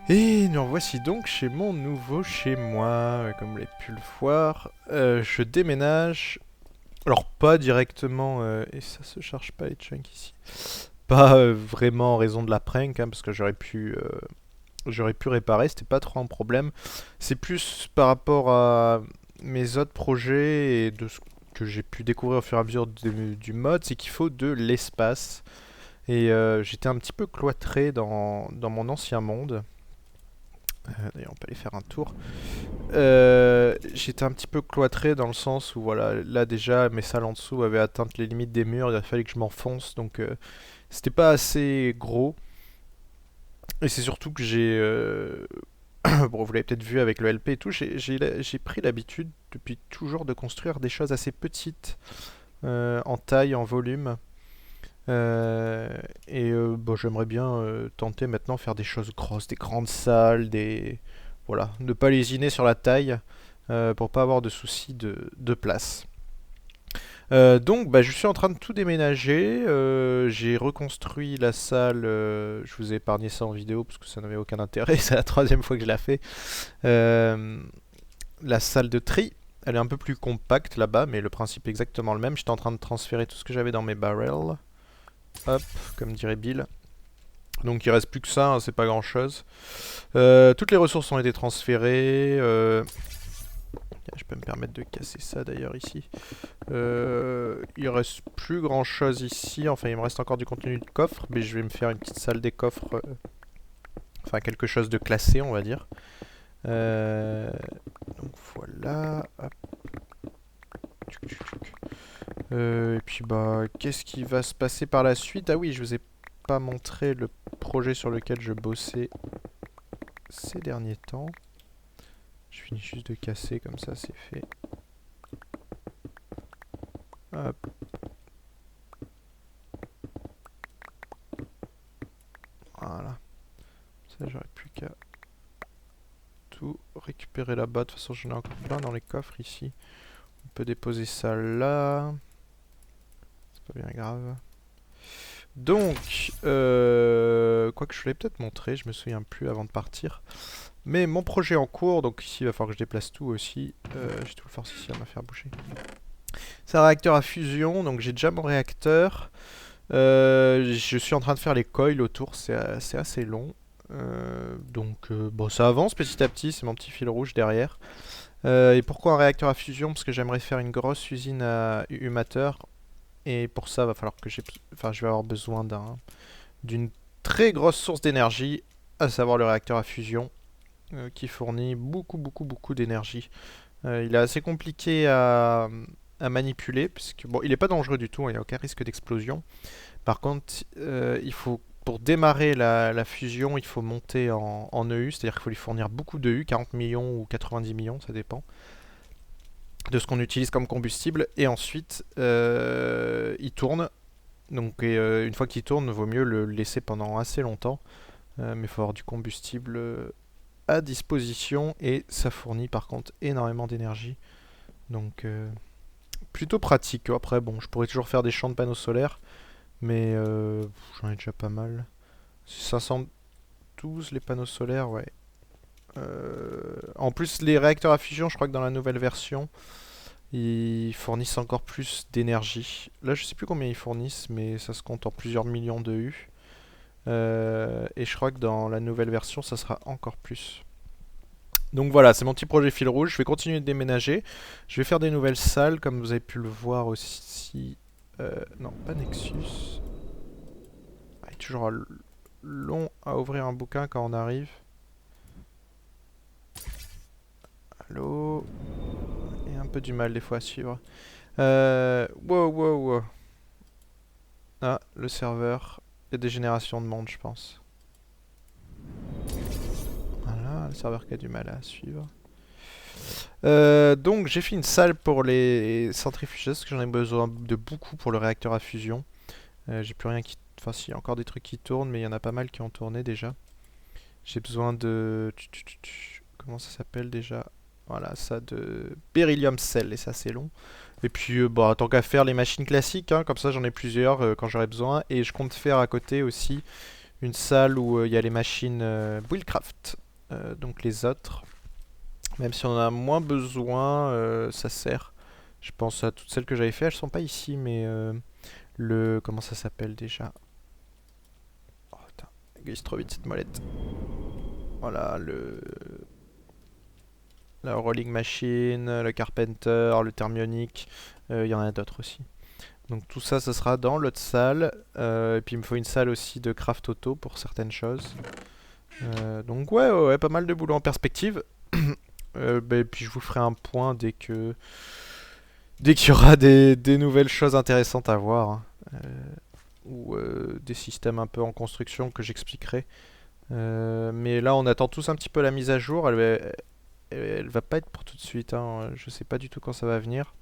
Et nous revoici donc chez mon nouveau chez moi, comme vous l'avez pu le voir. Je déménage, alors pas directement, et ça se charge pas les chunks ici. Pas vraiment en raison de la prank, hein, parce que j'aurais pu réparer, c'était pas trop un problème. C'est plus par rapport à mes autres projets et de ce que j'ai pu découvrir au fur et à mesure du mode, c'est qu'il faut de l'espace. Et j'étais un petit peu cloîtré dans mon ancien monde. D'ailleurs, on peut aller faire un tour. J'étais un petit peu cloîtré dans le sens où, voilà, là déjà, mes salles en dessous avaient atteint les limites des murs, il a fallu que je m'enfonce, donc c'était pas assez gros. Et c'est surtout que bon, vous l'avez peut-être vu avec le LP et tout, j'ai pris l'habitude depuis toujours de construire des choses assez petites en taille, en volume. Bon, j'aimerais bien tenter maintenant faire des choses grosses, des grandes salles, des... Voilà, ne pas lésiner sur la taille pour pas avoir de soucis de place. Donc, bah, je suis en train de tout déménager. J'ai reconstruit la salle. Je vous ai épargné ça en vidéo parce que ça n'avait aucun intérêt. C'est la troisième fois que je la fais. Euh, la salle de tri, elle est un peu plus compacte là-bas, mais le principe est exactement le même. J'étais en train de transférer tout ce que j'avais dans mes barrels. Hop, comme dirait Bill. Donc il reste plus que ça, hein, c'est pas grand chose. Toutes les ressources ont été transférées. Je peux me permettre de casser ça d'ailleurs ici. Il reste plus grand chose ici. Enfin, il me reste encore du contenu de coffre, mais je vais me faire une petite salle des coffres. Enfin, quelque chose de classé, on va dire. Euh, donc voilà. Hop. Et puis bah, qu'est-ce qui va se passer par la suite? Ah oui, je vous ai pas montré le projet sur lequel je bossais ces derniers temps. Je finis juste de casser, comme ça c'est fait. Hop, voilà. Ça, j'aurais plus qu'à tout récupérer là-bas. De toute façon, j'en ai encore plein dans les coffres ici. On peut déposer ça là. C'est pas bien grave. Donc, quoi que je voulais peut-être montrer, je me souviens plus avant de partir. Mais mon projet en cours, donc ici il va falloir que je déplace tout aussi. J'ai tout le force ici à me faire bouger. C'est un réacteur à fusion, donc j'ai déjà mon réacteur. Je suis en train de faire les coils autour, c'est assez long. Bon, ça avance petit à petit, c'est mon petit fil rouge derrière. Et pourquoi un réacteur à fusion? Parce que j'aimerais faire une grosse usine à humateur. Et pour ça, va falloir que je vais avoir besoin d'une très grosse source d'énergie, à savoir le réacteur à fusion, qui fournit beaucoup d'énergie. Il est assez compliqué à manipuler, puisque bon, il n'est pas dangereux du tout, hein, il n'y a aucun risque d'explosion. Par contre, pour démarrer la fusion, il faut monter en EU, c'est-à-dire qu'il faut lui fournir beaucoup d'EU, 40 millions ou 90 millions, ça dépend de ce qu'on utilise comme combustible. Et ensuite, il tourne. Donc, une fois qu'il tourne, il vaut mieux le laisser pendant assez longtemps. Mais il faut avoir du combustible à disposition et ça fournit par contre énormément d'énergie. Donc, plutôt pratique. Après, bon, je pourrais toujours faire des champs de panneaux solaires, mais j'en ai déjà pas mal. 512 les panneaux solaires, ouais. En plus, les réacteurs à fusion, je crois que dans la nouvelle version, ils fournissent encore plus d'énergie. Là, je sais plus combien ils fournissent, mais ça se compte en plusieurs millions de U. Et je crois que dans la nouvelle version, ça sera encore plus. Donc voilà, c'est mon petit projet fil rouge. Je vais continuer de déménager. Je vais faire des nouvelles salles, comme vous avez pu le voir aussi. Non, pas Nexus. Ah, il est toujours long à ouvrir un bouquin quand on arrive. Allô? Il y a un peu du mal des fois à suivre. Wow. Ah, le serveur. Il y a des générations de monde, je pense. Voilà, le serveur qui a du mal à suivre. Donc j'ai fait une salle pour les centrifugeuses, parce que j'en ai besoin de beaucoup pour le réacteur à fusion. J'ai plus rien qui... Enfin si, il y a encore des trucs qui tournent, mais il y en a pas mal qui ont tourné déjà. J'ai besoin de... Comment ça s'appelle déjà? Voilà, ça de Beryllium Cell, et ça c'est long. Et puis, bon, tant qu'à faire les machines classiques, hein, comme ça j'en ai plusieurs quand j'aurai besoin. Et je compte faire à côté aussi une salle où il y a les machines Buildcraft. Donc les autres, même si on en a moins besoin, ça sert. Je pense à toutes celles que j'avais fait, elles sont pas ici, mais le... Comment ça s'appelle déjà? Oh putain, elle glisse trop vite cette molette. Voilà, la rolling machine, le carpenter, le thermionic, il y en a d'autres aussi. Donc tout ça, ce sera dans l'autre salle. Et puis il me faut une salle aussi de craft auto pour certaines choses. Donc ouais, pas mal de boulot en perspective. Et puis je vous ferai un point dès qu'il y aura des nouvelles choses intéressantes à voir, hein. Ou des systèmes un peu en construction que j'expliquerai. Mais là, on attend tous un petit peu la mise à jour. Elle va pas être pour tout de suite, hein. Je sais pas du tout quand ça va venir.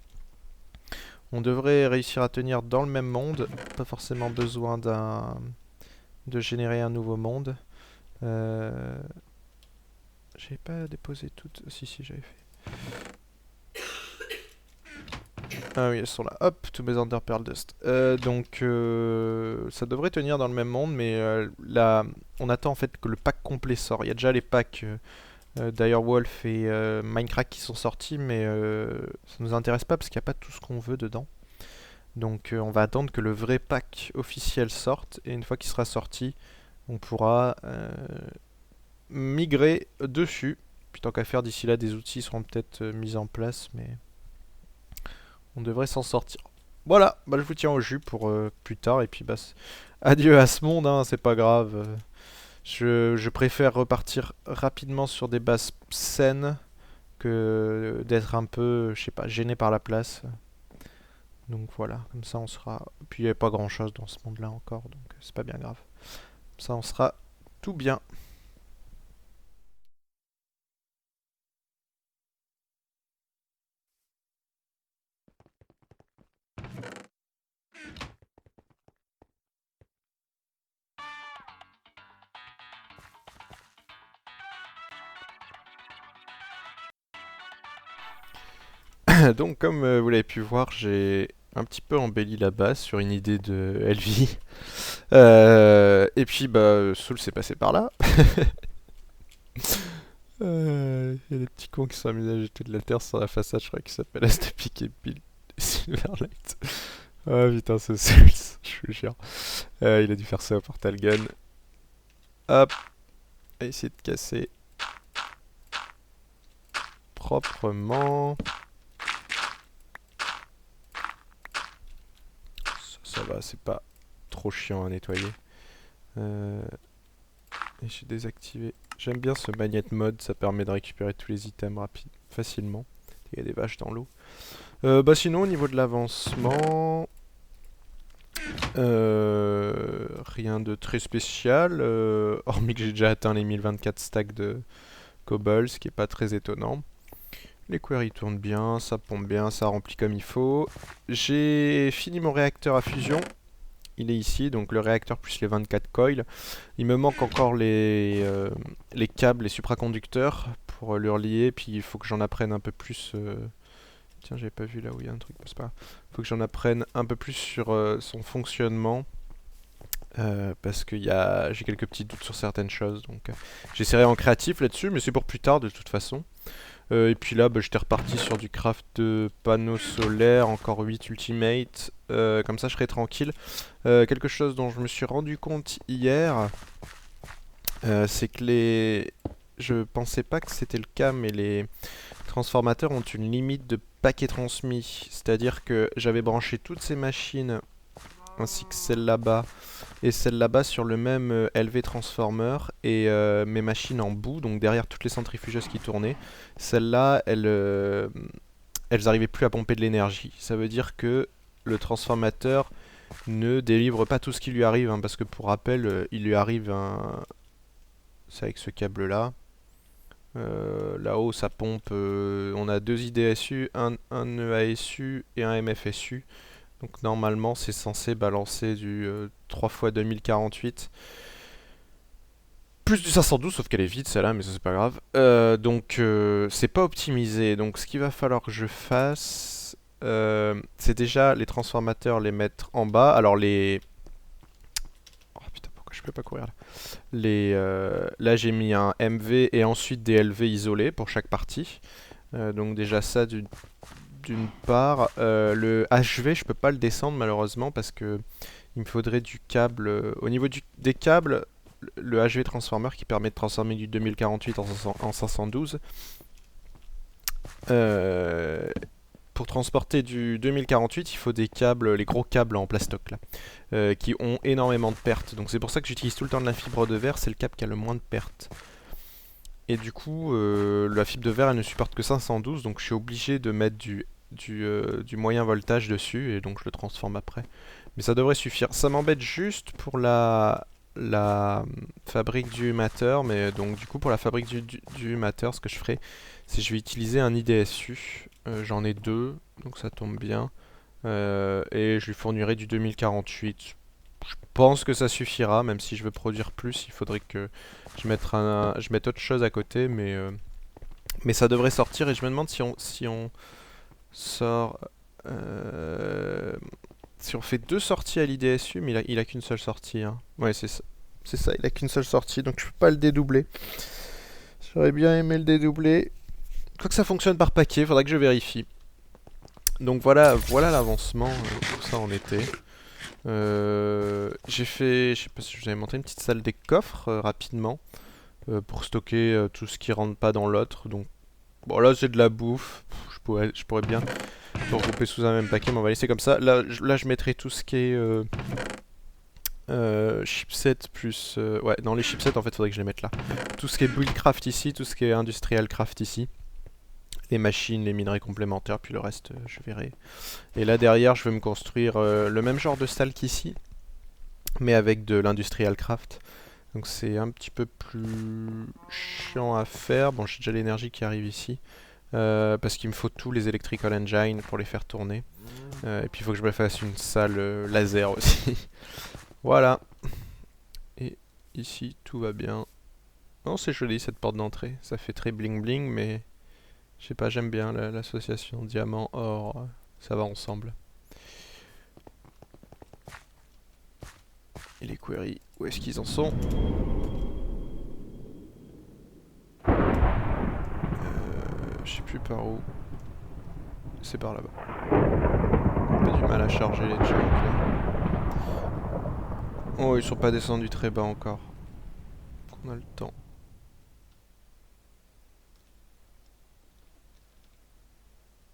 On devrait réussir à tenir dans le même monde. Pas forcément besoin de générer un nouveau monde. J'avais pas déposé toutes. Si, j'avais fait. Ah oui, elles sont là. Hop, tous mes Ender Pearl Dust. Donc, ça devrait tenir dans le même monde, mais là, on attend en fait que le pack complet sort. Il y a déjà les packs Direwolf et Minecraft qui sont sortis, mais ça nous intéresse pas parce qu'il n'y a pas tout ce qu'on veut dedans. Donc, on va attendre que le vrai pack officiel sorte, et une fois qu'il sera sorti, on pourra migrer dessus. Puis tant qu'à faire, d'ici là, des outils seront peut-être mis en place, mais on devrait s'en sortir. Voilà, bah, je vous tiens au jus pour plus tard, et puis bah, adieu à ce monde, hein, c'est pas grave. Je préfère repartir rapidement sur des bases saines que d'être un peu, je sais pas, gêné par la place. Donc voilà, comme ça on sera... Puis il n'y a pas grand chose dans ce monde-là encore, donc c'est pas bien grave. Comme ça on sera tout bien. Donc comme vous l'avez pu voir, j'ai un petit peu embelli la base sur une idée de Elvie. Et puis bah Soul s'est passé par là. Il y a des petits cons qui sont amusés à jeter de la terre sur la façade, je crois qu'il s'appelle Astepic et Bill Silverlight. Ah putain, c'est Soul, je vous jure. Il a dû faire ça au portal gun. Hop, on va essayer de casser proprement. Ça va, c'est pas trop chiant à nettoyer. Et j'ai désactivé. J'aime bien ce magnet mode, ça permet de récupérer tous les items facilement. Il y a des vaches dans l'eau. Bah sinon au niveau de l'avancement, rien de très spécial, hormis que j'ai déjà atteint les 1024 stacks de cobble, ce qui est pas très étonnant. Les queries tournent bien, ça pompe bien, ça remplit comme il faut. J'ai fini mon réacteur à fusion. Il est ici, donc le réacteur plus les 24 coils. Il me manque encore les câbles, les supraconducteurs pour le relier. Puis il faut que j'en apprenne un peu plus. Tiens, j'avais pas vu là où il y a un truc, c'est pas grave. Il faut que j'en apprenne un peu plus sur son fonctionnement. Parce que j'ai quelques petits doutes sur certaines choses. Donc j'essaierai en créatif là-dessus, mais c'est pour plus tard de toute façon. Et puis là, bah, j'étais reparti sur du craft de panneaux solaires, encore 8 ultimate. Comme ça, je serai tranquille. Quelque chose dont je me suis rendu compte hier, c'est que je pensais pas que c'était le cas, mais les transformateurs ont une limite de paquets transmis. C'est-à-dire que j'avais branché toutes ces machines, ainsi que celle là-bas, et celle là-bas sur le même LV transformer, et mes machines en bout, donc derrière toutes les centrifugeuses qui tournaient, celles-là, elles arrivaient plus à pomper de l'énergie. Ça veut dire que le transformateur ne délivre pas tout ce qui lui arrive, hein, parce que pour rappel, il lui arrive un... C'est avec ce câble-là. Là-haut, ça pompe... on a deux IDSU, un EASU et un MFSU. Donc normalement, c'est censé balancer du 3 x 2048. Plus du 512, sauf qu'elle est vide celle-là, mais ça c'est pas grave. Donc c'est pas optimisé. Donc ce qu'il va falloir que je fasse, c'est déjà les transformateurs les mettre en bas. Alors les... Oh putain, pourquoi je peux pas courir là. Là j'ai mis un MV et ensuite des LV isolés pour chaque partie. Donc déjà ça d'une part. Le HV je peux pas le descendre malheureusement parce que il me faudrait du câble. Au niveau des câbles, le HV transformer qui permet de transformer du 2048 en 512. Pour transporter du 2048, il faut des câbles, les gros câbles en plastoc là, qui ont énormément de pertes. Donc c'est pour ça que j'utilise tout le temps de la fibre de verre, c'est le câble qui a le moins de pertes. Et du coup, la fibre de verre elle ne supporte que 512, donc je suis obligé de mettre du moyen voltage dessus, et donc je le transforme après. Mais ça devrait suffire. Ça m'embête juste pour la fabrique du matter, mais donc du coup pour la fabrique du matter, ce que je ferai, c'est que je vais utiliser un IDSU. J'en ai deux, donc ça tombe bien. Et je lui fournirai du 2048. Je pense que ça suffira, même si je veux produire plus, il faudrait que je mette autre chose à côté, mais ça devrait sortir. Et je me demande si on sort... si on fait deux sorties à l'IDSU, mais il a qu'une seule sortie. Hein. Ouais, c'est ça. C'est ça, il a qu'une seule sortie, donc je peux pas le dédoubler. J'aurais bien aimé le dédoubler. Quoi que ça fonctionne par paquet, faudra que je vérifie. Donc voilà l'avancement, où ça en était. J'ai fait, je sais pas si je vous avais montré une petite salle des coffres rapidement pour stocker tout ce qui rentre pas dans l'autre. Donc bon là c'est de la bouffe, je pourrais bien tout regrouper sous un même paquet, mais on va laisser comme ça. Là je mettrai tout ce qui est chipset plus... ouais, dans les chipsets en fait faudrait que je les mette là. Tout ce qui est buildcraft ici, tout ce qui est industrial craft ici. Les machines, les minerais complémentaires, puis le reste je verrai. Et là derrière je vais me construire le même genre de salle qu'ici, mais avec de l'industrial craft. Donc c'est un petit peu plus chiant à faire. Bon j'ai déjà l'énergie qui arrive ici. Parce qu'il me faut tous les electrical engines pour les faire tourner. Et puis il faut que je me fasse une salle laser aussi. Voilà. Et ici tout va bien. Non c'est joli cette porte d'entrée. Ça fait très bling bling mais... Je sais pas, j'aime bien l'association diamant, or, ça va ensemble. Et les queries, où est-ce qu'ils en sont? Je sais plus par où. C'est par là-bas. Un peu du mal à charger les junk là. Oh, ils sont pas descendus très bas encore. On a le temps.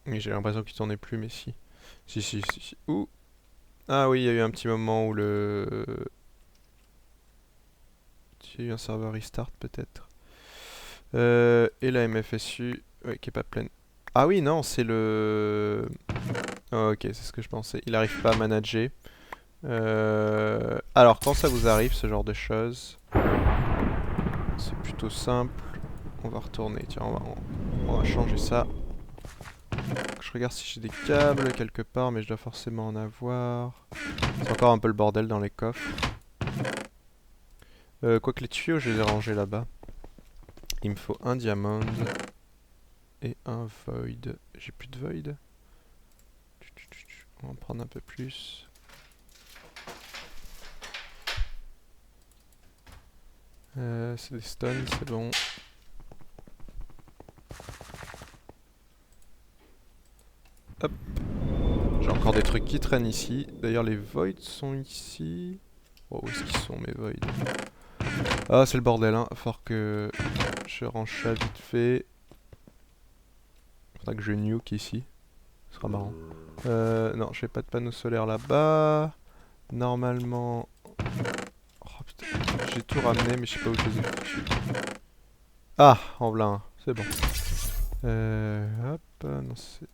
Oui, j'ai l'impression qu'il tournait plus, mais si. Si. Ouh. Ah oui, il y a eu un petit moment où le... Il y a eu un serveur restart peut-être. Et la MFSU, ouais, qui est pas pleine. Ah oui, non, c'est le... Oh, ok, c'est ce que je pensais. Il arrive pas à manager. Alors, quand ça vous arrive, ce genre de choses, c'est plutôt simple. On va retourner, tiens, on va changer ça. Je regarde si j'ai des câbles quelque part, mais je dois forcément en avoir. C'est encore un peu le bordel dans les coffres. Quoique les tuyaux, je les ai rangés là-bas. Il me faut un diamond et un void. J'ai plus de void. On va en prendre un peu plus. C'est des stones, c'est bon. Hop. J'ai encore des trucs qui traînent ici. D'ailleurs, les voids sont ici. Oh, où est-ce qu'ils sont mes voids? Ah, c'est le bordel, hein. Faut que je range ça vite fait. Faudra que je nuke ici. Ce sera marrant. Non, j'ai pas de panneaux solaires là-bas. Normalement... Oh putain, j'ai tout ramené, mais je sais pas où je les ai foutus. Ah, en plein, c'est bon. Hop, non c'est...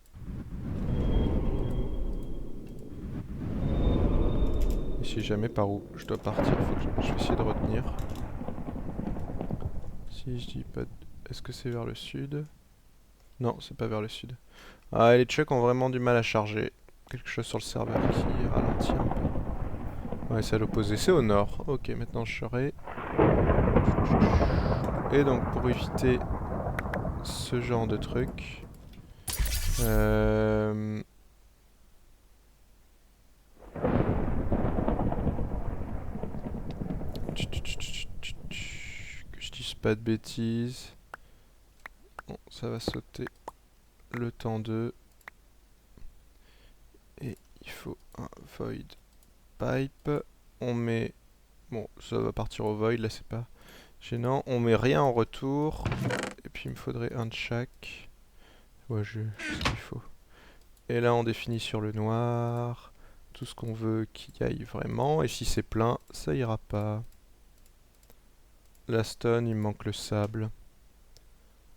Et je sais jamais par où je dois partir, faut que je vais essayer de retenir. Si je dis pas... Est-ce que c'est vers le sud? Non, c'est pas vers le sud. Ah, les chucks ont vraiment du mal à charger. Quelque chose sur le serveur qui ralentit un peu. Ouais, c'est à l'opposé, c'est au nord. Ok, maintenant je serai... Et donc, pour éviter ce genre de truc... Que je dise pas de bêtises. Bon, ça va sauter le temps 2. Et il faut un void pipe. On met... Bon, ça va partir au void, là c'est pas gênant. On met rien en retour. Et puis il me faudrait un de chaque. Ouais, je sais ce qu'il faut. Et là on définit sur le noir tout ce qu'on veut qu'il y aille vraiment. Et si c'est plein, ça ira pas. La stone, il me manque le sable.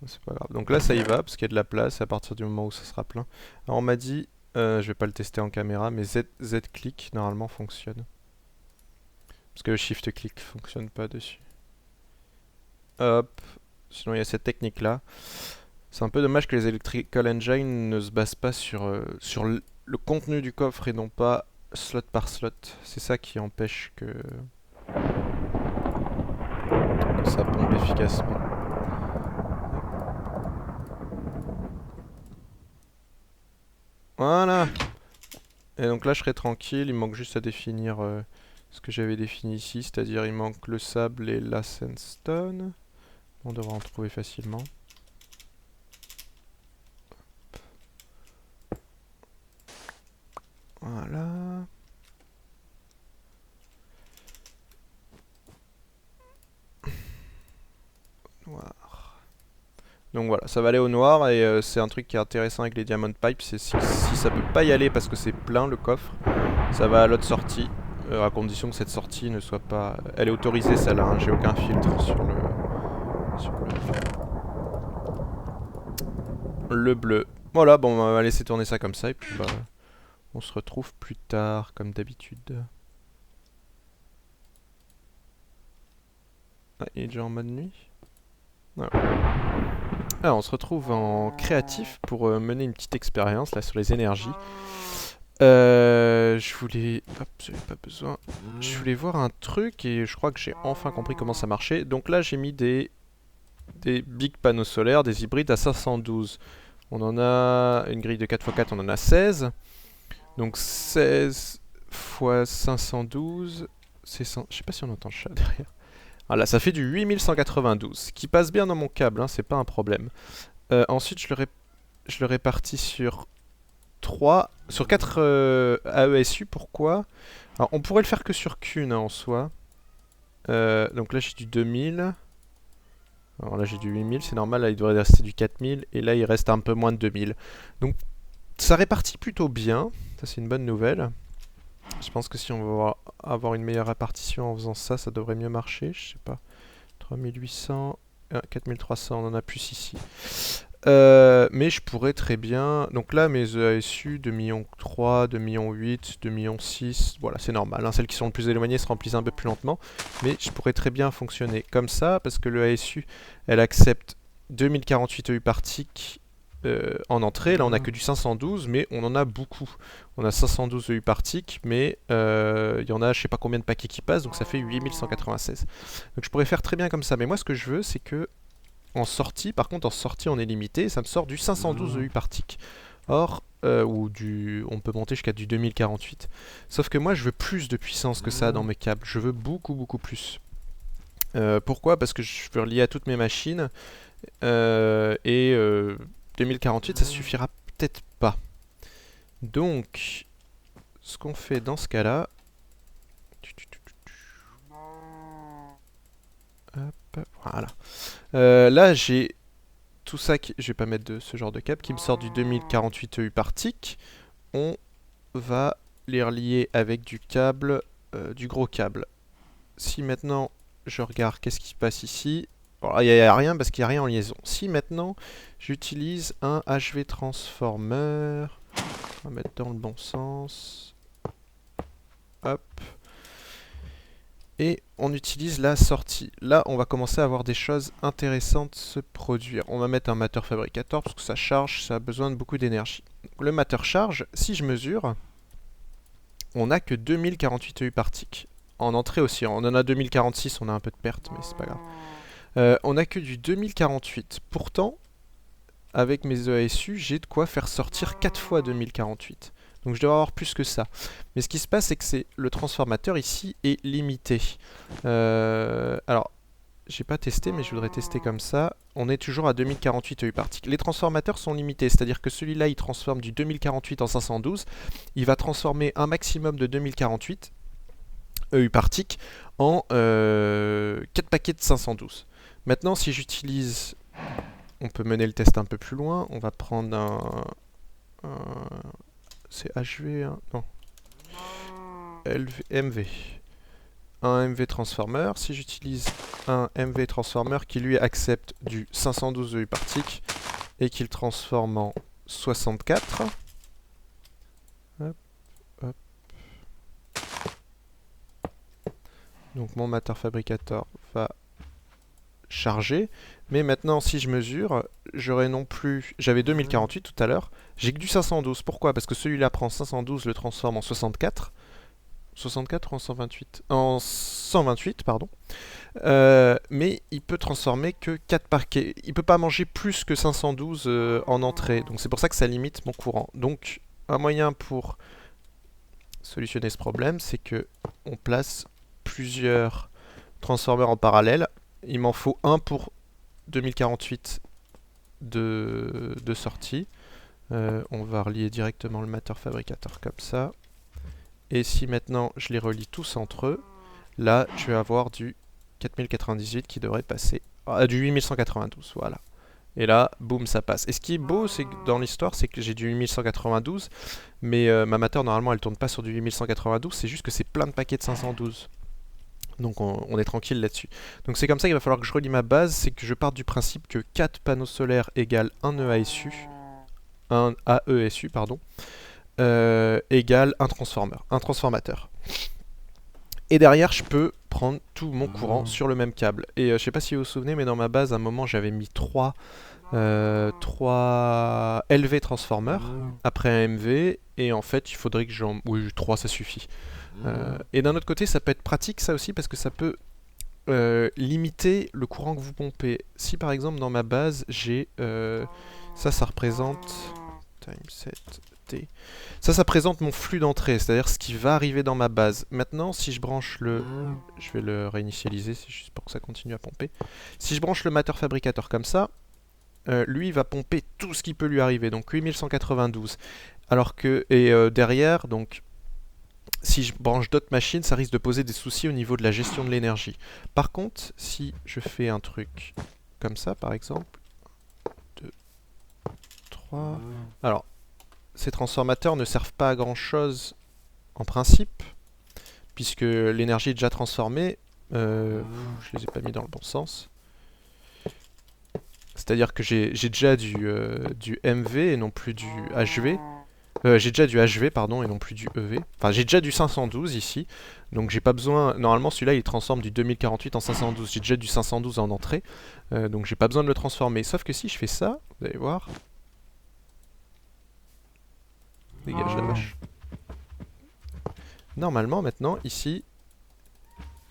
C'est pas grave. Donc là ça y va parce qu'il y a de la place à partir du moment où ça sera plein. Alors on m'a dit, je vais pas le tester en caméra, mais Z-click normalement fonctionne. Parce que le shift-click fonctionne pas dessus. Hop. Sinon il y a cette technique là. C'est un peu dommage que les Electrical Engine ne se basent pas sur le contenu du coffre et non pas slot par slot. C'est ça qui empêche que ça pompe efficacement. Voilà. Et donc là je serai tranquille, il me manque juste à définir ce que j'avais défini ici, c'est-à-dire il manque le sable et la sandstone. On devra en trouver facilement. Voilà. Noir. Donc voilà, ça va aller au noir et c'est un truc qui est intéressant avec les diamond pipes, c'est si ça peut pas y aller parce que c'est plein le coffre, ça va à l'autre sortie, à condition que cette sortie ne soit pas... Elle est autorisée celle-là, hein, j'ai aucun filtre sur le bleu. Voilà, bon on va laisser tourner ça comme ça et puis bah... On se retrouve plus tard, comme d'habitude. Ah, il est déjà en mode nuit. Voilà. Alors, on se retrouve en créatif pour mener une petite expérience là sur les énergies. Je voulais... Hop, j'avais pas besoin. Je voulais voir un truc et je crois que j'ai enfin compris comment ça marchait. Donc là, j'ai mis des big panneaux solaires, des hybrides à 512. On en a une grille de 4x4, on en a 16. Donc 16 x 512, c'est 100... Je sais pas si on entend le chat derrière. Voilà, ça fait du 8192, qui passe bien dans mon câble, hein, c'est pas un problème. Ensuite, je le répartis sur 4 AESU, pourquoi? Alors, on pourrait le faire que sur qu'une, hein, en soi. Donc là, j'ai du 2000. Alors là, j'ai du 8000, c'est normal, là, il devrait rester du 4000, et là, il reste un peu moins de 2000. Donc, ça répartit plutôt bien, ça c'est une bonne nouvelle. Je pense que si on va avoir une meilleure répartition en faisant ça, ça devrait mieux marcher, je sais pas. 3800, 4300, on en a plus ici. Mais je pourrais très bien... Donc là, mes EASU, 2,3 millions, 2,8 millions, 2,6 millions, voilà, c'est normal. Hein, celles qui sont le plus éloignées se remplissent un peu plus lentement. Mais je pourrais très bien fonctionner comme ça, parce que le ASU, elle accepte 2048 EU par tick en entrée. Là, on a que du 512, mais on en a beaucoup. On a 512 EU par tick, mais il y en a je sais pas combien de paquets qui passent, donc ça fait 8196. Donc je pourrais faire très bien comme ça. Mais moi, ce que je veux, c'est que en sortie, par contre en sortie on est limité, ça me sort du 512 EU par tick. Or, on peut monter jusqu'à du 2048. Sauf que moi je veux plus de puissance que ça dans mes câbles, je veux beaucoup plus. Pourquoi? Parce que je veux relier à toutes mes machines, 2048 ça suffira peut-être pas. Donc, ce qu'on fait dans ce cas-là... Hop, voilà. Là, j'ai tout ça qui... Je vais pas mettre ce genre de câble qui me sort du 2048 EU par tick. On va les relier avec du câble, du gros câble. Si maintenant je regarde qu'est-ce qui se passe ici, il n'y a rien parce qu'il n'y a rien en liaison. Si maintenant j'utilise un HV transformer, on va mettre dans le bon sens. Hop. Et on utilise la sortie. Là, on va commencer à avoir des choses intéressantes se produire. On va mettre un matter fabricator parce que ça charge, ça a besoin de beaucoup d'énergie. Le matter charge, si je mesure, on n'a que 2048 EU par tick. En entrée aussi, on en a 2046, on a un peu de perte, mais c'est pas grave. On n'a que du 2048. Pourtant, avec mes EASU, j'ai de quoi faire sortir 4 fois 2048. Donc je devrais avoir plus que ça. Mais ce qui se passe, c'est que le transformateur ici est limité. Alors, j'ai pas testé, mais je voudrais tester comme ça. On est toujours à 2048 EU par tick. Les transformateurs sont limités, c'est-à-dire que celui-là, il transforme du 2048 en 512. Il va transformer un maximum de 2048 EU par tick en 4 paquets de 512. Maintenant, si j'utilise... On peut mener le test un peu plus loin. On va prendre c'est HV, hein, non. MV. Un MV transformer. Si j'utilise un MV transformer qui lui accepte du 512 EU par tick et qu'il transforme en 64. Hop, hop. Donc mon matter fabricator va charger. Mais maintenant, si je mesure, j'aurai non plus... J'avais 2048 tout à l'heure. J'ai que du 512. Pourquoi? Parce que celui-là prend 512, le transforme en 64. 64 ou en 128? En 128, pardon. Mais il peut transformer que 4 paquets. Il peut pas manger plus que 512 en entrée. Donc c'est pour ça que ça limite mon courant. Donc un moyen pour solutionner ce problème, c'est que on place plusieurs transformeurs en parallèle. Il m'en faut un pour 2048 de sortie. On va relier directement le matter fabricator comme ça. Et si maintenant je les relie tous entre eux, là je vais avoir du 4098 qui devrait passer à du 8192, voilà. Et là, boum, ça passe. Et ce qui est beau, c'est que dans l'histoire, c'est que j'ai du 8192, mais ma matter normalement elle tourne pas sur du 8192, c'est juste que c'est plein de paquets de 512. Donc on est tranquille là-dessus. Donc c'est comme ça qu'il va falloir que je relie ma base, c'est que je parte du principe que 4 panneaux solaires égale 1 EASU, 1 AESU, pardon, égale un transformateur. Et derrière, je peux prendre tout mon courant sur le même câble. Et je sais pas si vous vous souvenez, mais dans ma base, à un moment, j'avais mis 3 LV transformers après un MV. Et en fait, il faudrait que j'en... Oui, 3, ça suffit. Et d'un autre côté, ça peut être pratique, ça aussi, parce que ça peut limiter le courant que vous pompez. Si par exemple, dans ma base, j'ai... ça représente... Times 7... Ça présente mon flux d'entrée, c'est-à-dire ce qui va arriver dans ma base. Maintenant, si je branche le... Je vais le réinitialiser, c'est juste pour que ça continue à pomper. Si je branche le matter fabricator comme ça, lui, il va pomper tout ce qui peut lui arriver, donc 8192. Alors que... Et derrière, donc... Si je branche d'autres machines, ça risque de poser des soucis au niveau de la gestion de l'énergie. Par contre, si je fais un truc comme ça, par exemple... 2, 3... Alors... Ces transformateurs ne servent pas à grand chose en principe, puisque l'énergie est déjà transformée. Je les ai pas mis dans le bon sens. C'est-à-dire que j'ai déjà du MV et non plus du HV. J'ai déjà du HV, pardon, et non plus du EV. Enfin, j'ai déjà du 512 ici, donc j'ai pas besoin... Normalement, celui-là, il transforme du 2048 en 512. J'ai déjà du 512 en entrée, donc j'ai pas besoin de le transformer. Sauf que si je fais ça, vous allez voir... Dégage la vache. Normalement, maintenant, ici,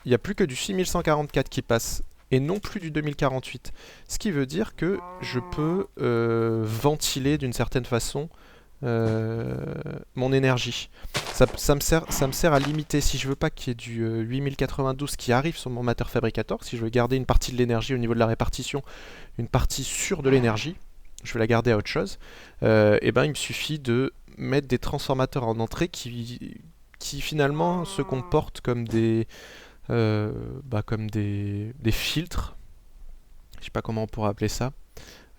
il n'y a plus que du 6144 qui passe, et non plus du 2048. Ce qui veut dire que je peux ventiler d'une certaine façon mon énergie. Ça me sert à limiter, si je veux pas qu'il y ait du 8092 qui arrive sur mon matter fabricator, si je veux garder une partie de l'énergie au niveau de la répartition, une partie sûre de l'énergie, je vais la garder à autre chose, et ben il me suffit de mettre des transformateurs en entrée qui finalement se comportent comme des des filtres, je sais pas comment on pourrait appeler ça,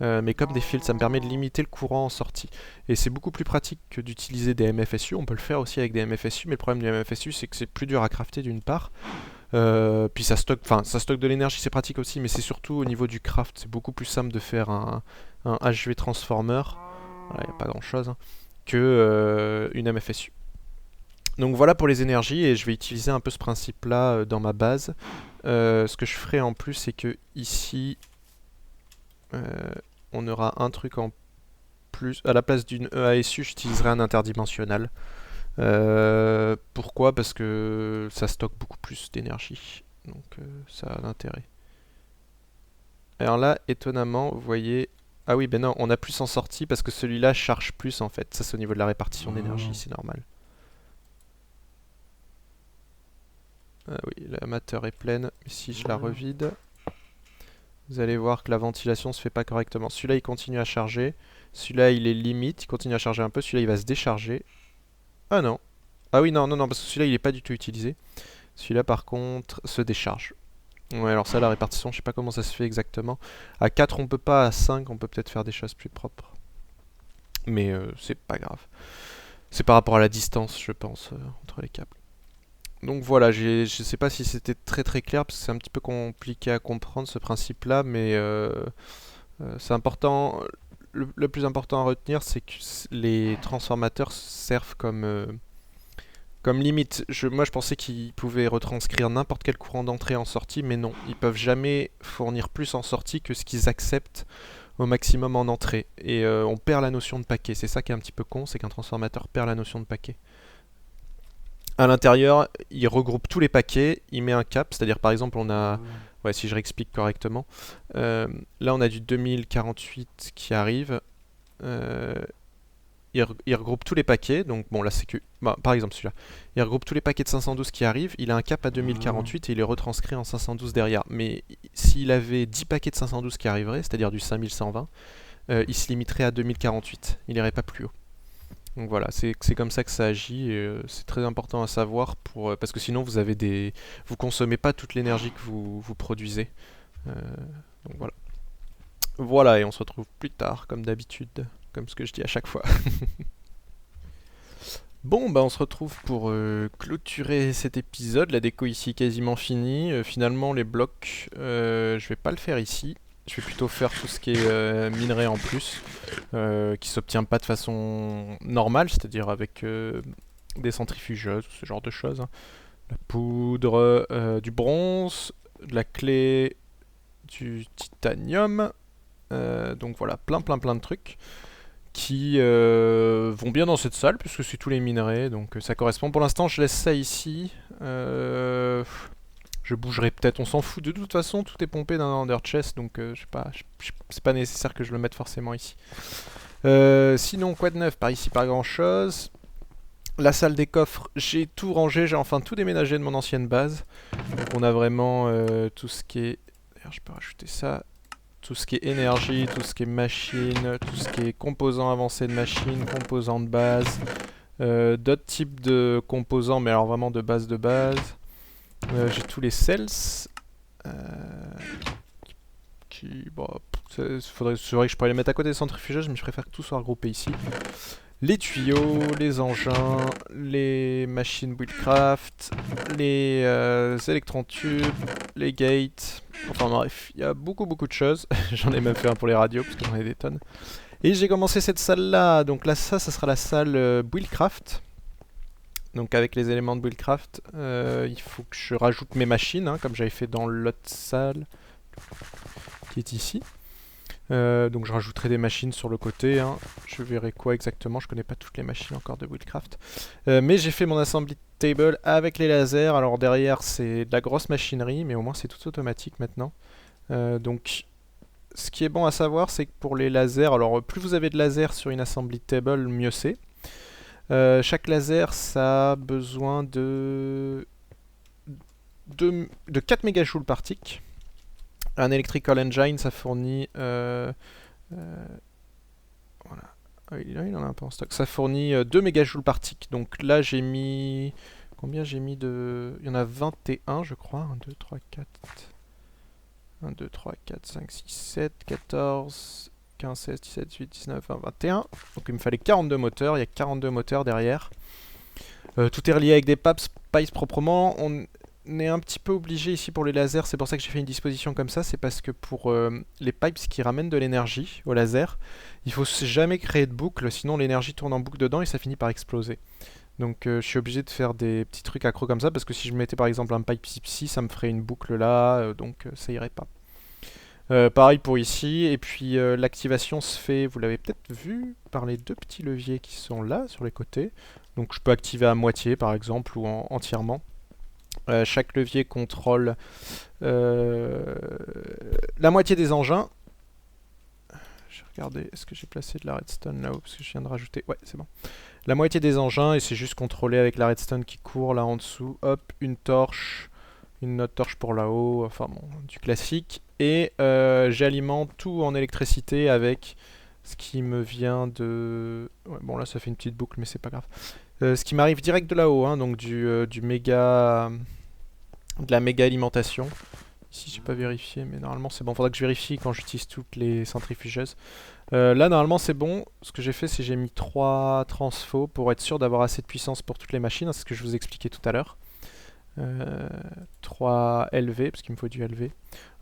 mais comme des filtres, ça me permet de limiter le courant en sortie. Et c'est beaucoup plus pratique que d'utiliser des MFSU, on peut le faire aussi avec des MFSU, mais le problème du MFSU c'est que c'est plus dur à crafter d'une part, puis ça stocke de l'énergie, c'est pratique aussi, mais c'est surtout au niveau du craft, c'est beaucoup plus simple de faire un HV transformer, voilà, il n'y a pas grand chose, hein, que une MFSU. Donc voilà pour les énergies, et je vais utiliser un peu ce principe là dans ma base. Ce que je ferai en plus, c'est que ici on aura un truc en plus. À la place d'une EASU, j'utiliserai un interdimensionnel. Pourquoi? Parce que ça stocke beaucoup plus d'énergie, donc ça a l'intérêt. Alors là, étonnamment, vous voyez, Ah oui, ben non, on a plus en sortie parce que celui-là charge plus en fait. Ça, c'est au niveau de la répartition d'énergie, c'est normal. Ah oui, l'amateur est pleine. Si je la revide, vous allez voir que la ventilation se fait pas correctement. Celui-là, il continue à charger. Celui-là, il est limite. Il continue à charger un peu. Celui-là, il va se décharger. Ah non. Ah oui, non, non, non, parce que celui-là, il est pas du tout utilisé. Celui-là, par contre, se décharge. Ouais, alors ça, la répartition, je sais pas comment ça se fait exactement. À 4, on peut pas. À 5, on peut peut-être faire des choses plus propres. Mais c'est pas grave. C'est par rapport à la distance, je pense, entre les câbles. Donc voilà, je sais pas si c'était très très clair, parce que c'est un petit peu compliqué à comprendre ce principe-là, mais c'est important. Le plus important à retenir, c'est que les transformateurs servent comme limite. Moi, je pensais qu'ils pouvaient retranscrire n'importe quel courant d'entrée en sortie, mais non. Ils peuvent jamais fournir plus en sortie que ce qu'ils acceptent au maximum en entrée. Et on perd la notion de paquet. C'est ça qui est un petit peu con, c'est qu'un transformateur perd la notion de paquet. À l'intérieur, il regroupe tous les paquets, il met un cap, c'est-à-dire par exemple on a, ouais, si je réexplique correctement, là on a du 2048 qui arrive, euh, il regroupe tous les paquets, donc bon là c'est que, bah, par exemple celui-là, il regroupe tous les paquets de 512 qui arrivent, il a un cap à 2048 et il est retranscrit en 512 derrière, mais s'il avait 10 paquets de 512 qui arriveraient, c'est-à-dire du 5120, il se limiterait à 2048, il n'irait pas plus haut. Donc voilà, c'est comme ça que ça agit et c'est très important à savoir parce que sinon vous consommez pas toute l'énergie que vous produisez. Euh, donc voilà. Voilà, et on se retrouve plus tard, comme d'habitude, comme ce que je dis à chaque fois. Bon, bah on se retrouve pour clôturer cet épisode. La déco ici est quasiment finie. Finalement, les blocs, je vais pas le faire ici. Je vais plutôt faire tout ce qui est minerai en plus, qui s'obtient pas de façon normale, c'est-à-dire avec des centrifugeuses, ce genre de choses, hein. La poudre, du bronze, de la clé, du titanium. Donc voilà, plein de trucs qui vont bien dans cette salle puisque c'est tous les minerais, donc ça correspond. Pour l'instant, je laisse ça ici. Je bougerai peut-être, on s'en fout de toute façon, tout est pompé dans un under chest, donc je sais pas, c'est pas nécessaire que je le mette forcément ici. Sinon, quoi de neuf? Par ici, pas grand chose. La salle des coffres, j'ai tout rangé, j'ai enfin tout déménagé de mon ancienne base. Donc on a vraiment tout ce qui est... D'ailleurs, je peux rajouter ça. Tout ce qui est énergie, tout ce qui est machine, tout ce qui est composants avancés de machine, composants de base, d'autres types de composants, mais alors vraiment de base de base. J'ai tous les cells. Bon, c'est vrai que je pourrais les mettre à côté des centrifugeuses, mais je préfère que tout soit regroupé ici. Les tuyaux, les engins, les machines Buildcraft, les électron-tubes, les gates. Enfin bref, il y a beaucoup de choses. J'en ai même fait un pour les radios, parce que j'en ai des tonnes. Et j'ai commencé cette salle-là. Donc là, ça sera la salle Buildcraft. Donc avec les éléments de Buildcraft, il faut que je rajoute mes machines, hein, comme j'avais fait dans l'autre salle, qui est ici. Donc je rajouterai des machines sur le côté, hein. Je verrai quoi exactement, je connais pas toutes les machines encore de Buildcraft. Mais j'ai fait mon assembly table avec les lasers, alors derrière c'est de la grosse machinerie, mais au moins c'est tout automatique maintenant. Donc ce qui est bon à savoir, c'est que pour les lasers, alors plus vous avez de lasers sur une assembly table, mieux c'est. Chaque laser, ça a besoin de 4 mégajoules par tick. Un electrical engine, ça fournit... voilà. Ah, il en a un peu en stock. Ça fournit 2 mégajoules par tick. Donc là, j'ai mis... Combien j'ai mis de... Il y en a 21, je crois. 1, 2, 3, 4... 1, 2, 3, 4, 5, 6, 7, 14... 15, 16, 17, 18, 19, 20, 21. Donc il me fallait 42 moteurs. Il y a 42 moteurs derrière. Tout est relié avec des pipes proprement. On est un petit peu obligé ici pour les lasers. C'est pour ça que j'ai fait une disposition comme ça. C'est parce que pour les pipes qui ramènent de l'énergie au laser, il faut jamais créer de boucle. Sinon l'énergie tourne en boucle dedans et ça finit par exploser. Donc je suis obligé de faire des petits trucs accros comme ça. Parce que si je mettais par exemple un pipe ici, ça me ferait une boucle là. Donc ça irait pas. Pareil pour ici, et puis l'activation se fait, vous l'avez peut-être vu, par les deux petits leviers qui sont là, sur les côtés. Donc je peux activer à moitié par exemple, ou entièrement. Chaque levier contrôle la moitié des engins. J'ai regardé, est-ce que j'ai placé de la redstone là-haut? Parce que je viens de rajouter... Ouais, c'est bon. La moitié des engins, et c'est juste contrôlé avec la redstone qui court là en dessous. Hop, une torche, une autre torche pour là-haut, enfin bon, du classique. Et j'alimente tout en électricité avec ce qui me vient de... Ouais, bon là ça fait une petite boucle, mais c'est pas grave. Ce qui m'arrive direct de là-haut, hein, donc du méga... de la méga alimentation. Ici j'ai pas vérifié, mais normalement c'est bon. Faudra que je vérifie quand j'utilise toutes les centrifugeuses. Là normalement c'est bon. Ce que j'ai fait c'est j'ai mis 3 transfos pour être sûr d'avoir assez de puissance pour toutes les machines. C'est ce que je vous expliquais tout à l'heure. 3 LV, parce qu'il me faut du LV.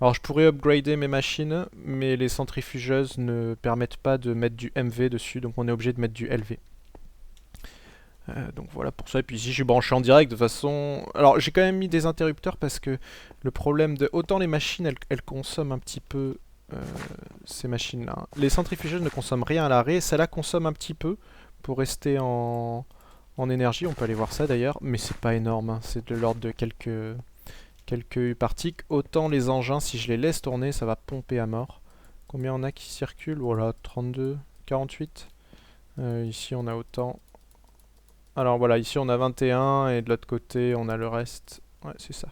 Alors je pourrais upgrader mes machines, mais les centrifugeuses ne permettent pas de mettre du MV dessus, donc on est obligé de mettre du LV. Donc voilà pour ça, et puis ici je suis branché en direct de toute façon... Alors j'ai quand même mis des interrupteurs parce que le problème de... Autant les machines elles consomment un petit peu ces machines là. Les centrifugeuses ne consomment rien à l'arrêt, celle-là consomme un petit peu pour rester en énergie, on peut aller voir ça d'ailleurs, mais c'est pas énorme, hein. C'est de l'ordre de quelques U par tick. Autant les engins, si je les laisse tourner, ça va pomper à mort. Combien on a qui circulent? Voilà, 32, 48. Ici on a autant... Alors voilà, ici on a 21 et de l'autre côté on a le reste. Ouais, c'est ça.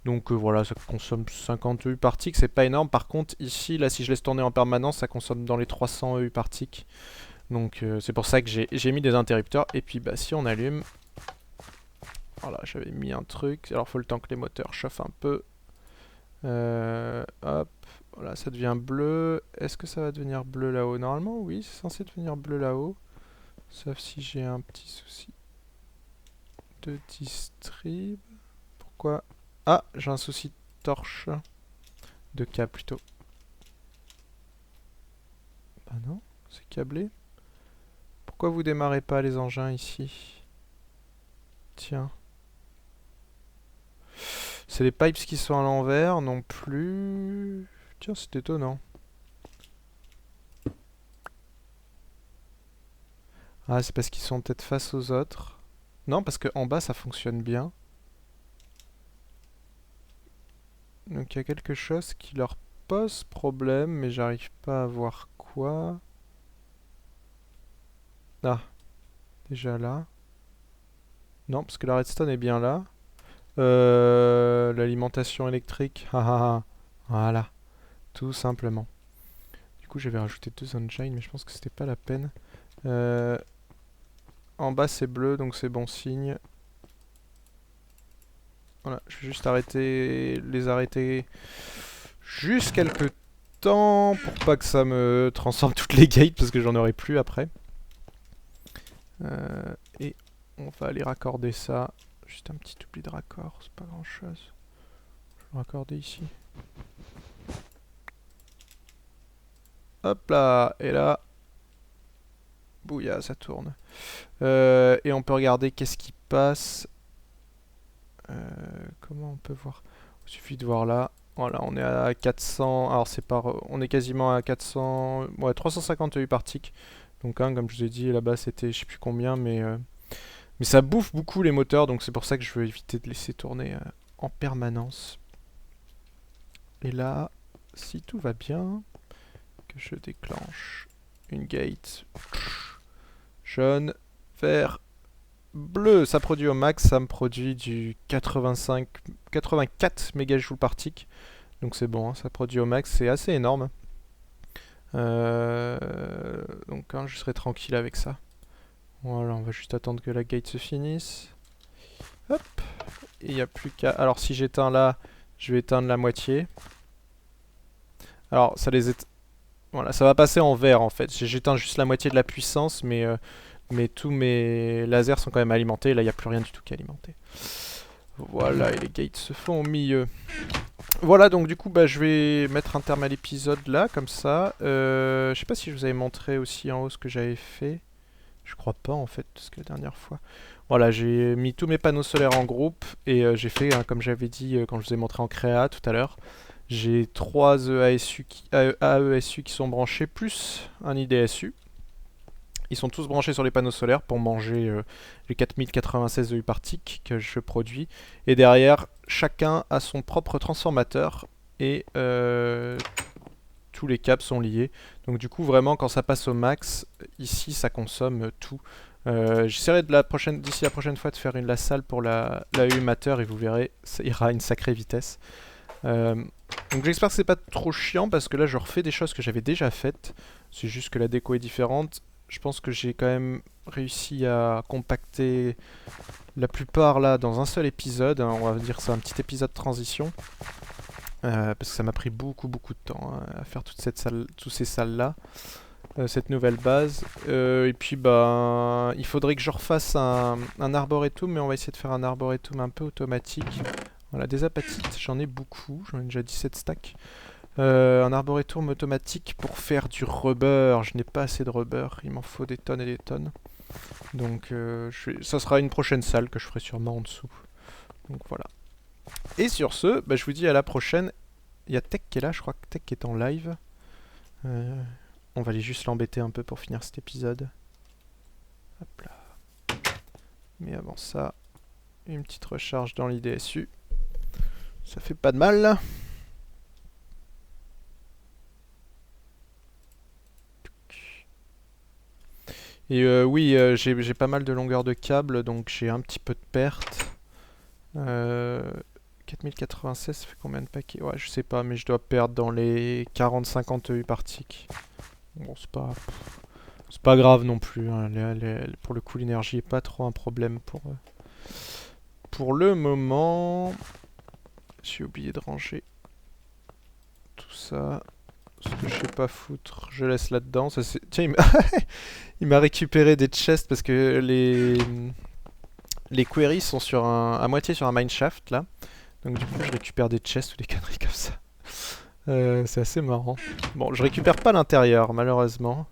Donc voilà, ça consomme 50 EU par tick, c'est pas énorme. Par contre, ici, là, si je laisse tourner en permanence, ça consomme dans les 300 EU par tick. Donc c'est pour ça que j'ai mis des interrupteurs. Et puis bah si on allume... Voilà, j'avais mis un truc. Alors faut le temps que les moteurs chauffent un peu. Hop, voilà, ça devient bleu. Est-ce que ça va devenir bleu là-haut? Normalement, oui, c'est censé devenir bleu là-haut. Sauf si j'ai un petit souci de distrib. Pourquoi? Ah, j'ai un souci de torche. De câble plutôt. Bah non, c'est câblé. Pourquoi vous démarrez pas les engins ici? Tiens. C'est les pipes qui sont à l'envers non plus. Tiens, c'est étonnant. Ah, c'est parce qu'ils sont peut-être face aux autres. Non, parce qu'en bas ça fonctionne bien. Donc il y a quelque chose qui leur pose problème, mais j'arrive pas à voir quoi. Ah, déjà là. Non, parce que la redstone est bien là. L'alimentation électrique. Ah, ah, ah. Voilà, tout simplement. Du coup, j'avais rajouté 2 engines, mais je pense que c'était pas la peine. En bas, c'est bleu, donc c'est bon signe. Voilà, je vais juste les arrêter juste quelques temps pour pas que ça me transforme toutes les gates parce que j'en aurai plus après. Et on va aller raccorder ça. Juste un petit oubli de raccord, c'est pas grand chose. Je vais le raccorder ici. Hop là, et là, bouilla, ça tourne. Et on peut regarder qu'est-ce qui passe. Comment on peut voir? Il suffit de voir là. Voilà, on est à 400. Alors c'est on est quasiment à 400. Ouais, 350 EU par tick. Donc hein, comme je vous ai dit, là-bas c'était je sais plus combien, mais ça bouffe beaucoup les moteurs, donc c'est pour ça que je veux éviter de laisser tourner en permanence. Et là, si tout va bien, que je déclenche une gate jaune, vert, bleu, ça produit au max, ça me produit du 84 mégajoules par tick. Donc c'est bon, hein, ça produit au max, c'est assez énorme. Donc hein, je serai tranquille avec ça. Voilà, on va juste attendre que la gate se finisse. Hop, et il n'y a plus qu'à... Alors si j'éteins là, je vais éteindre la moitié. Alors ça les voilà, ça va passer en vert en fait. J'éteins juste la moitié de la puissance, mais tous mes lasers sont quand même alimentés. Là, il n'y a plus rien du tout qui est alimenté. Voilà, et les gates se font au milieu. Voilà, donc du coup, bah, je vais mettre un terme à l'épisode là, comme ça. Je sais pas si je vous avais montré aussi en haut ce que j'avais fait. Je crois pas en fait, parce que la dernière fois... Voilà, j'ai mis tous mes panneaux solaires en groupe et j'ai fait, hein, comme j'avais dit quand je vous ai montré en créa tout à l'heure, j'ai 3 AESU qui sont branchés, plus un IDSU. Ils sont tous branchés sur les panneaux solaires pour manger les 4096 EU par tick que je produis. Et derrière, chacun a son propre transformateur et tous les câbles sont liés. Donc du coup vraiment quand ça passe au max, ici ça consomme tout. J'essaierai d'ici la prochaine fois de faire la salle pour la EU Matter et vous verrez, ça ira à une sacrée vitesse. Donc j'espère que c'est pas trop chiant parce que là je refais des choses que j'avais déjà faites. C'est juste que la déco est différente. Je pense que j'ai quand même réussi à compacter la plupart là dans un seul épisode. On va dire que c'est un petit épisode de transition. Parce que ça m'a pris beaucoup de temps à faire toutes ces salles là. Cette nouvelle base. Et puis bah il faudrait que je refasse un arboretum, mais on va essayer de faire un arboretum un peu automatique. Voilà, des apatites, j'en ai beaucoup, j'en ai déjà 17 stacks. Un arboretum automatique pour faire du rubber, je n'ai pas assez de rubber, il m'en faut des tonnes et des tonnes. Donc ça sera une prochaine salle que je ferai sûrement en dessous. Donc voilà. Et sur ce, bah, je vous dis à la prochaine. Il y a Tech qui est là, je crois que Tech est en live. On va aller juste l'embêter un peu pour finir cet épisode. Hop là. Mais avant ça, une petite recharge dans l'IDSU. Ça fait pas de mal. Et oui, j'ai pas mal de longueur de câble, donc j'ai un petit peu de perte. 4096, ça fait combien de paquets? Ouais, je sais pas, mais je dois perdre dans les 40-50 EU par tick. Bon, c'est pas grave non plus. Hein. Pour le coup, l'énergie est pas trop un problème pour le moment. J'ai oublié de ranger tout ça. Ce que je sais pas foutre, je laisse là-dedans. Tiens, il m'a récupéré des chests parce que les queries sont à moitié sur un mineshaft là. Donc du coup, je récupère des chests ou des conneries comme ça. C'est assez marrant. Bon, je récupère pas l'intérieur, malheureusement.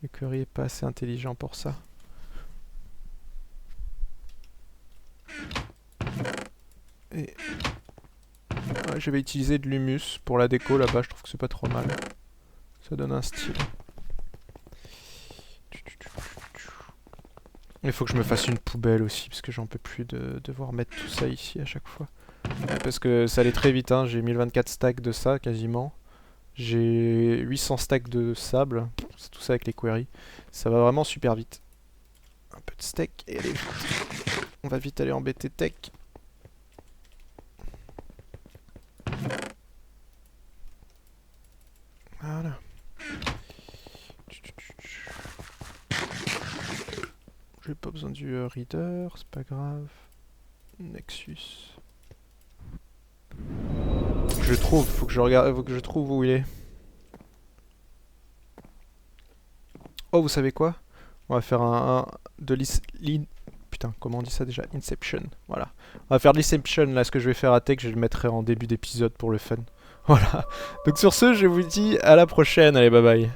Le query est pas assez intelligent pour ça. Et ouais, je vais utiliser de l'humus pour la déco là-bas, je trouve que c'est pas trop mal. Ça donne un style. Il faut que je me fasse une poubelle aussi, parce que j'en peux plus de devoir mettre tout ça ici à chaque fois. Ouais, parce que ça allait très vite, hein. J'ai 1024 stacks de ça quasiment. J'ai 800 stacks de sable, c'est tout ça avec les queries. Ça va vraiment super vite. Un peu de steak et allez, on va vite aller embêter Tech. Voilà. J'ai pas besoin du reader, c'est pas grave. Nexus. Je trouve, faut que je regarde, faut que je trouve où il est. Oh, vous savez quoi? On va faire putain, comment on dit ça déjà? Inception, voilà. On va faire de l'Inception, là, ce que je vais faire à Tech, je le mettrai en début d'épisode pour le fun. Voilà. Donc sur ce, je vous dis à la prochaine, allez, bye bye.